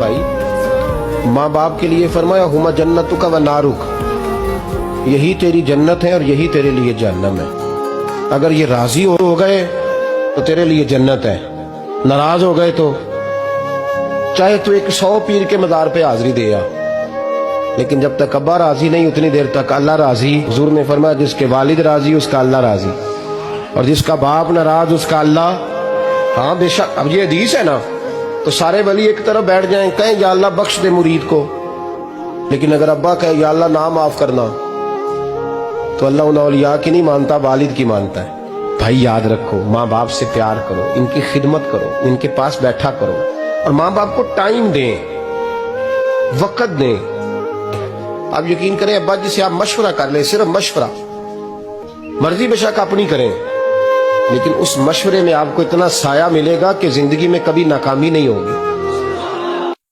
भाई माँ बाप के लिए फरमाया हुमा जन्नतुका व नारुक, यही तेरी जन्नत है और यही तेरे लिए जहन्नम है। अगर ये राजी हो गए तो तेरे लिए जन्नत है, नाराज हो गए तो चाहे तू 100 पीर के मज़ार पे हाजिरी दे आ, लेकिन जब तक अब्बा राजी नहीं उतनी देर तक अल्लाह राजी। हुजूर ने फरमाया जिसके वालिद राजी उसका अल्लाह राजी, और जिसका बाप नाराज उसका अल्लाह। हाँ बेशक, अब ये हदीस है ना, तो सारे वली एक तरफ बैठ जाएं, कहें या अल्लाह बख्श दे मुरीद को, लेकिन अगर अब्बा कहे या अल्लाह ना माफ करना, तो अल्लाह उन औलिया की नहीं मानता, वालिद की मानता है। भाई याद रखो, माँ बाप से प्यार करो, इनकी खिदमत करो, इनके पास बैठा करो, और माँ बाप को टाइम दें, वक्त दें। आप यकीन करें, अब्बा जी से आप मशवरा कर लें, सिर्फ मशवरा, मर्जी बेशक अपनी करें, लेकिन उस मशवरे में आपको इतना साया मिलेगा कि जिंदगी में कभी नाकामी नहीं होगी।